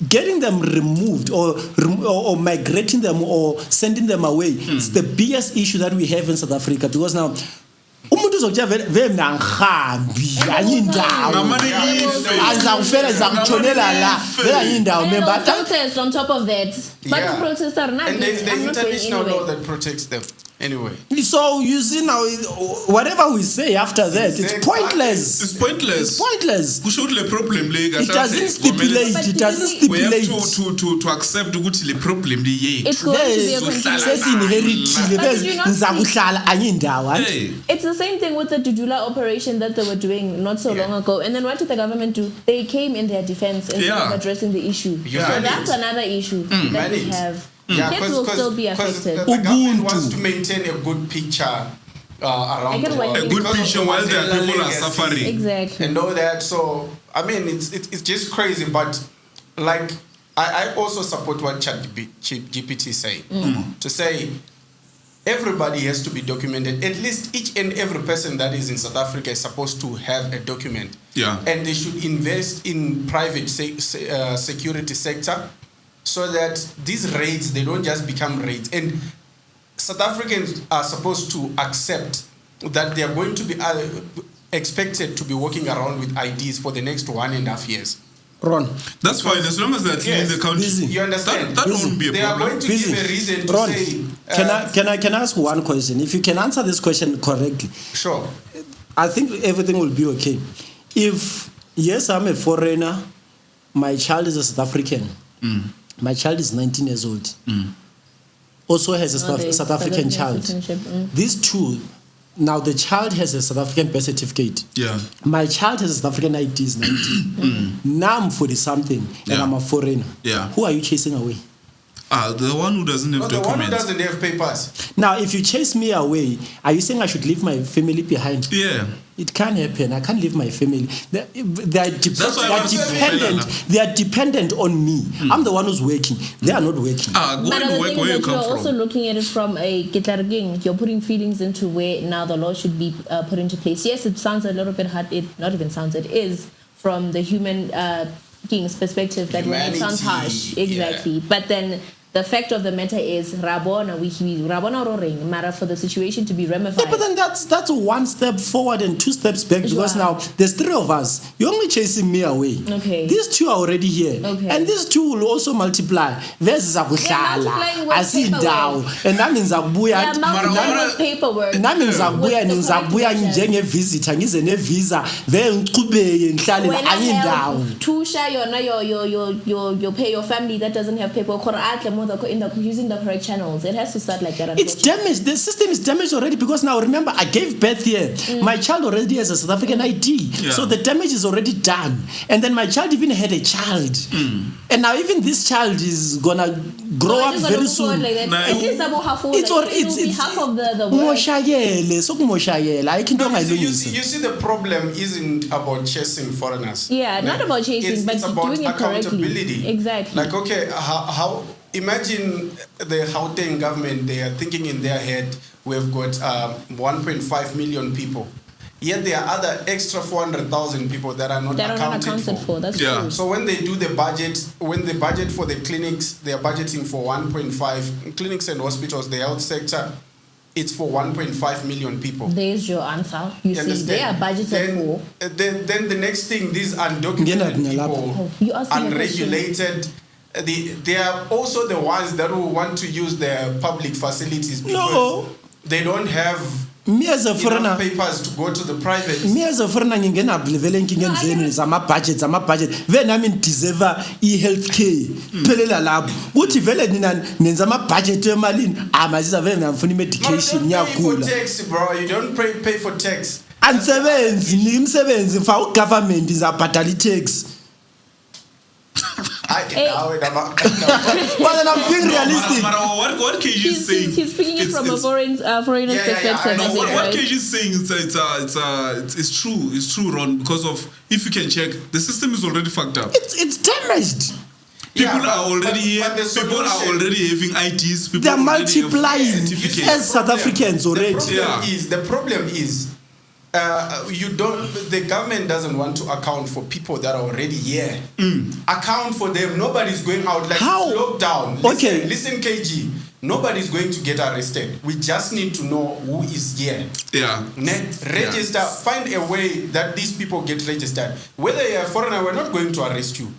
getting them removed or migrating them or sending them away, it's the biggest issue that we have in South Africa, because now umuntu uzokutya vele mina ngihambi anye indawo azakufela zakutshonela la vele anye indawo And member they'll protest on top of that. But Yeah. the protests are not. And there's the I'm not going international law anywhere. that protects them. Anyway. So you see now, whatever we say after that, it's Exactly. pointless. It's pointless. Pointless. Kusho ukuthi le problem le It doesn't stipulate. But It doesn't we have stipulate. to accept ukuthi le problem le yethu. It's going to be a Yes. continuous. Sesinheritile But did you not see- ngizakuhlala anye indawo. Hey. It's the same thing with the Dudula operation that they were doing not so long ago. And then what did the government do? They came in their defense instead of addressing the issue. You So had that's it. another issue that Had we it. have. Yeah, Kids will still be affected. the government Ubuntu. wants to maintain a good picture around get the what world. you A good because of picture the while there are Mandela people are legacy suffering. Exactly. and all that. So I mean, it's just crazy. But like, I also support what ChatGPT say to say everybody has to be documented. At least each and every person that is in South Africa is supposed to have a document. Yeah. And they should invest in private security sector, so that these raids, they don't just become raids. And South Africans are supposed to accept that they are going to be expected to be walking around with IDs for the next 1.5 years. Ron, That's fine, as long as they're cleaning Yes. the country. Busy. You understand? That won't be a They are problem. going to Busy. give a reason to Ron, say... can I ask one question? If you can answer this question correctly, Sure. I think everything will be okay. If, yes, I'm a foreigner, my child is a South African, my child is 19 years old, also has a South African child. Citizenship. These two, now the child has a South African birth certificate. Yeah. My child has a South African ID, is 19. Now I'm 40-something and Yeah. I'm a foreigner. Yeah. Who are you chasing away? The one who doesn't have No, the one who documents. doesn't have papers. Now, if you chase me away, are you saying I should leave my family behind? Yeah. It can't happen. I can't leave my family. They are dependent. They are dependent on me. I'm the one who's working. They are not working. Go But and the work thing where is you that you're come also from. looking at it from a Gitlarging. You're putting feelings into where now the law should be put into place. Yes, it sounds a little bit hard. It not even sounds. It is from the human king's perspective that when it sounds harsh. Exactly. Yeah. But then the fact of the matter is, Rabona roring, matter for the situation to be ramified. Yeah, but then that's one step forward and two steps back, because Sure. now there's three of us. You're only chasing me away. Okay. These two are already here. Okay. And these two will also multiply. There's multiplying with asindawo. And that means yeah, multiplying with paperwork. nami ngizakubuya With the ngizakubuya correct measures. njenge-visitor ngize ne-visa vele ngiqhubeke ngihlale When la anye I indawo. help Tusha, your pay your family that doesn't have paper, using the correct channels. It has to start like that. It's damaged. The system is damaged already, because now remember, I gave birth here. My child already has a South African ID. Yeah. So the damage is already done. And then my child even had a child. And now even this child is gonna grow up very soon. Like that. Nah. At least double half of It's half of the work. Moshayele, sokumoshayela. Ayikho into You ongayilungisa. see, the problem isn't about chasing foreigners. Yeah, not about chasing, but it's about doing it correctly. accountability. Exactly. Like, okay, how imagine the Gauteng government, they are thinking in their head, we've got 1.5 million people. Yet there are other extra 400,000 people that are not accounted for. That's Yeah. true. So when they do the budget, when they budget for the clinics, they are budgeting for 1.5 clinics and hospitals, the health sector, it's for 1.5 million people. There's your answer. You see, Understand? they are budgeted for. Then the next thing, these undocumented people, Oh, you asked me a question. unregulated, they are also the ones that will want to use their public facilities because No. they don't have Me as a enough foreigner, papers to go to the private. me as a foreigner ngingena vele enkingeni zenu zama-budget vele nami ndideserva i-healthcare phelela lapho kuthi vele nina nenza ama-budget emalini maziza vele namfuna No, i-medication you don't pay for ngiyagula tax, bro. You don't pay for tax. andisebenzi nika umsebenzi mfaka ugovernment izabhadala i-tax But then I'm being realistic. What KG is saying? He's speaking it from a foreigner's perspective. What KG is saying is it's true. It's true, Ron. Because of if you can check, the system is already fucked up. It's damaged. People are already having IDs. People they're multiplying as South Africans already. The problem is the government doesn't want to account for people that are already here. Account for them. Nobody's going out like lockdown. Listen, KG. Nobody's going to get arrested. We just need to know who is here. Register. Find a way that these people get registered. Whether you're a foreigner, we're not going to arrest you.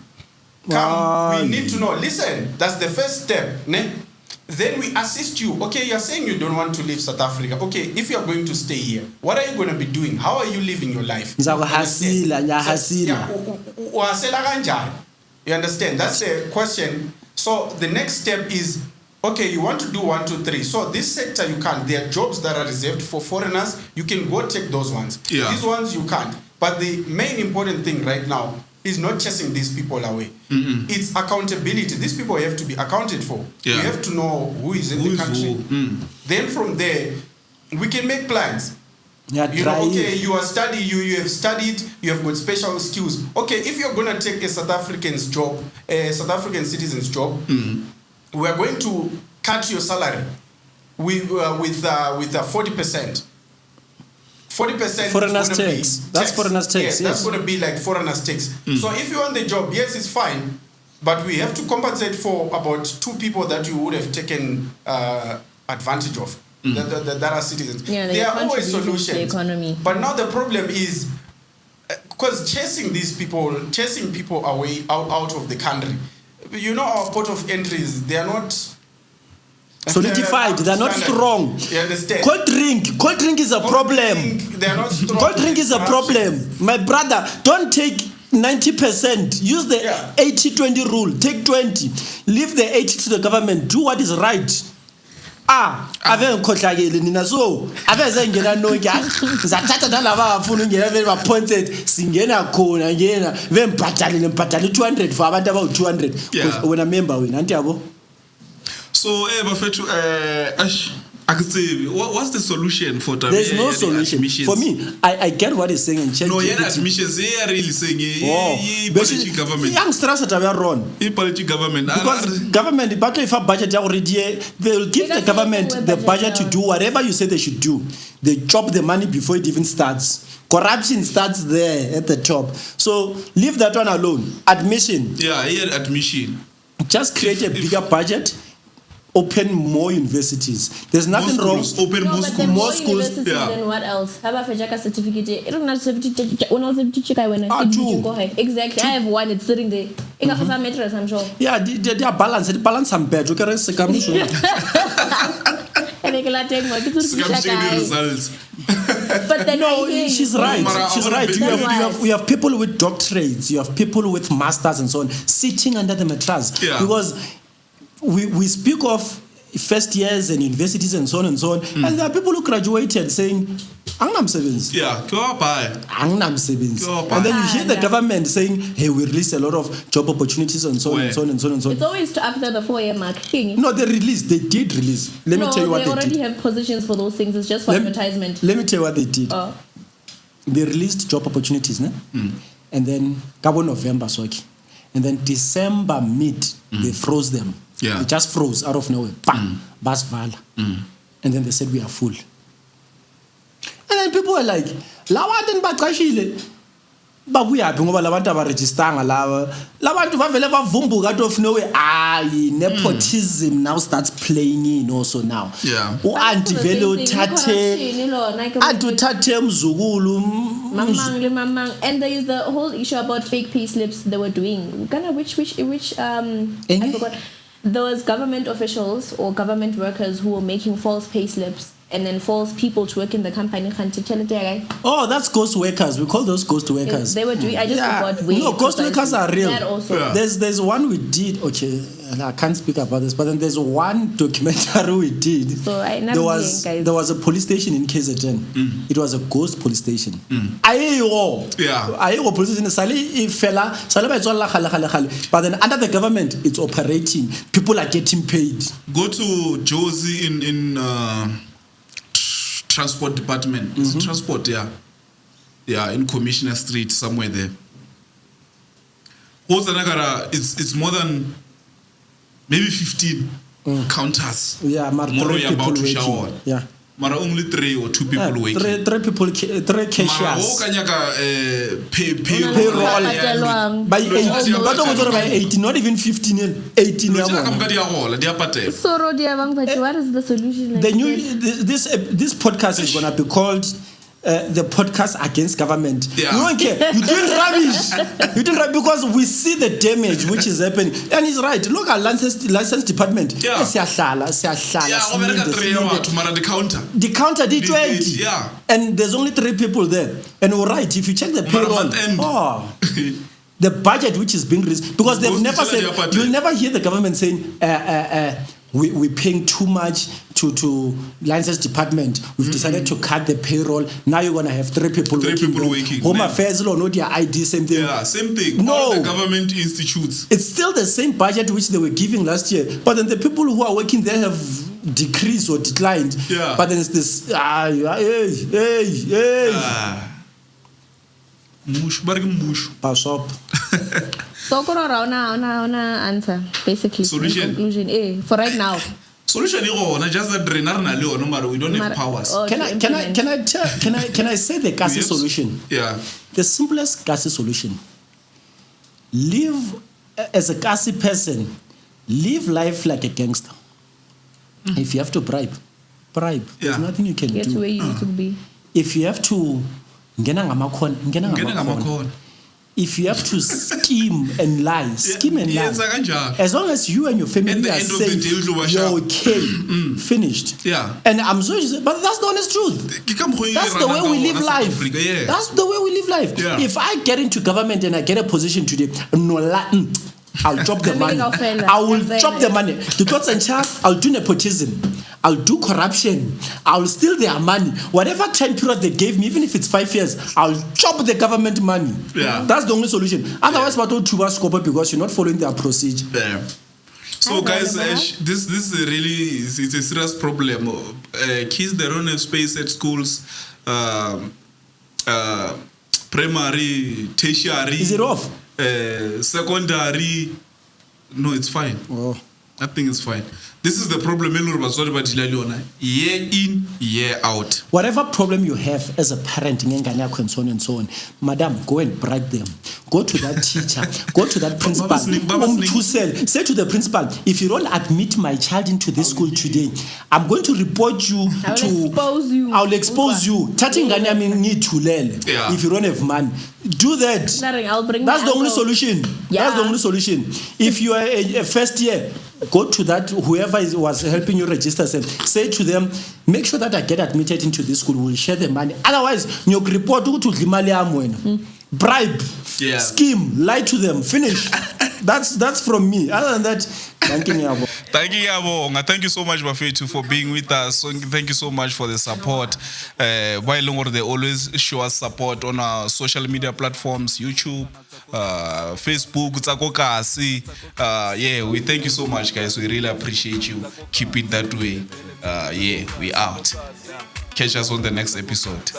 Come, we need to know. Listen, that's the first step. Then we assist you. Okay, you're saying you don't want to leave South Africa. Okay, if you're going to stay here, what are you going to be doing? How are you living your life? You understand? That's the question. So the next step is, okay, you want to do 1, 2, 3. So this sector you can't. There are jobs that are reserved for foreigners. You can go take those ones. These ones you can't. But the main important thing right now is not chasing these people away. It's accountability. These people have to be accounted for. We have to know who is in the country. Then from there, we can make plans. You have studied, you have got special skills. Okay, if you're going to take a South African citizen's job, we are going to cut your salary with 40%. 40% foreigners tax. That's foreigners tax. Yes, that's going to be like foreigners tax. So if you want the job, yes, it's fine, but we have to compensate for about 2 people that you would have taken advantage of that are citizens. There are always solutions. The economy. But now the problem is because chasing people away out of the country. You know, our port of entries, they are not solidified, they're not strong. You understand? Cold drink is a problem. They're not strong. Cold drink is a problem. My brother, don't take 90%. Use the 80-20 rule. Take 20. Leave the 80 to the government. Do what is right. Ave ngikhohlakele nina so ave zengena nonke ngizathatha nalaba abafuna ungena vele bappointed singena khona ngena vembhadalile 200 for abantu abawu 200 wena member wena anti yabo. So bafethu what's the solution for that? There's no solution. Admissions? For me, I get what he's saying and check. No, admissions, they are really saying political government. Young stress at wrong. Political government. Because government, but if a budget already, they will give the government the budget to do whatever you say they should do. They chop the money before it even starts. Corruption starts there at the top. So leave that one alone. Admission. Admission. Just create a bigger budget. Open more universities. There's nothing wrong. Open more schools. Then what else? Have a Fejaka certificate. Go ahead. Exactly. I have one. It's sitting there. I'm sure. Yeah, they are balanced. They balance some bad. But then she's right. She's right. We have people with doctorates. You have people with masters and so on sitting under the mattress because. We speak of first years and universities and so on and so on, and there are people who graduated saying, "Angnam sevens." Angnam sevens. And then you hear the government saying, "Hey, we release a lot of job opportunities and so on and so on and so on and so on." It's always after the 4-year mark. No, they did release. Let me tell you what they did. They already have positions for those things. It's just for advertisement. Let me tell you what they did. They released job opportunities, and then Cabo November, and then December mid, they froze them. They just froze out of nowhere. Bam! Bas vala. And then they said we are full. And then people were like, "Lawaten baqashile." Babuya ngoba labantu abarejistanga laba. Labantu bavele bavumbuka out of nowhere. Nepotism now starts playing in also now. U-anti vele uthathe mzukulu. And there is the whole issue about fake pay slips they were doing. Which I forgot. There was government officials or government workers who were making false pay slips and then force people to work in the company. Oh, that's ghost workers. We call those ghost workers. They were doing. I just forgot. No, ghost workers are real. That also. Yeah. There's one we did. Okay, I can't speak about this, but then there's one documentary we did. So there was a police station in KZN. It was a ghost police station. Ayo police station. But then under the government, it's operating. People are getting paid. Go to Josie in transport department. It's transport, in Commissioner Street, somewhere there. It's more than maybe 15 counters. Yeah, Tomorrow you're about to shower. Yeah. Mara only 3 or 2 people waiting. Three people, 3 cashiers. Payroll. By 18, by 18, not even 15, 18. So, what is the solution? This podcast is gonna be called the podcast against government. You don't care. You're doing rubbish. You're doing rubbish because we see the damage which is happening. And he's right. Look at license department. The counter. The counter did 20. Yeah. And there's only 3 people there. And we're right. If you check the payroll, the budget which is being raised, because they've never said, you'll never hear the government saying, we're paying too much to license department. We've decided to cut the payroll. Now you're going to have 3 people working. Home affairs, no, their ID, same thing. Yeah, same thing. No. All the government institutes. It's still the same budget which they were giving last year. But then the people who are working there have decreased or declined. Yeah. But then it's this, Mush. Pass up. So, answer, basically. Solution. In conclusion, for right now. Solution is just that we don't have powers. Can I say the Kasi solution? Yeah. The simplest Kasi solution. Live as a Kasi person. Live life like a gangster. If you have to bribe. There's nothing you can do. Get to where you need to be. If you have to if you have to scheme and lie, as long as you and your family are safe, you're okay. Finished. Yeah. And I'm sorry, but that's the honest truth. That's the way we live life. That's the way we live life. Yeah. If I get into government and I get a position today, I'll drop the money. I will drop the money. I'll do nepotism. I'll do corruption. I'll steal their money. Whatever time period they gave me, even if it's 5 years, I'll chop the government money. Yeah. That's the only solution. Otherwise, because you're not following their procedure. Yeah. So guys, this is it's a serious problem. Kids, they don't have space at schools. Primary, tertiary. Is it off? Secondary. No, it's fine. Oh. I think it's fine. This is the problem. Year in, year out. Whatever problem you have as a parent, and so on, madam, go and bribe them. Go to that teacher. Go to that principal. Say to the principal, if you don't admit my child into this school today, I'm going to report you I'll expose you. If you don't have money, do that. That's the only solution. Yeah. That's the only solution. If you are a first year, go to that whoever was helping you register, say to them, make sure that I get admitted into this school. We'll share the money. Otherwise, you report to bribe, scheme, lie to them. Finish. That's from me. Other than that, thank you, Yabo. Thank you, Yabo. Thank you so much, Bafetu, for being with us. Thank you so much for the support. They always show us support on our social media platforms, YouTube, Facebook, Tsa Ko Kasi. We thank you so much, guys. We really appreciate you. Keep it that way. We out. Catch us on the next episode.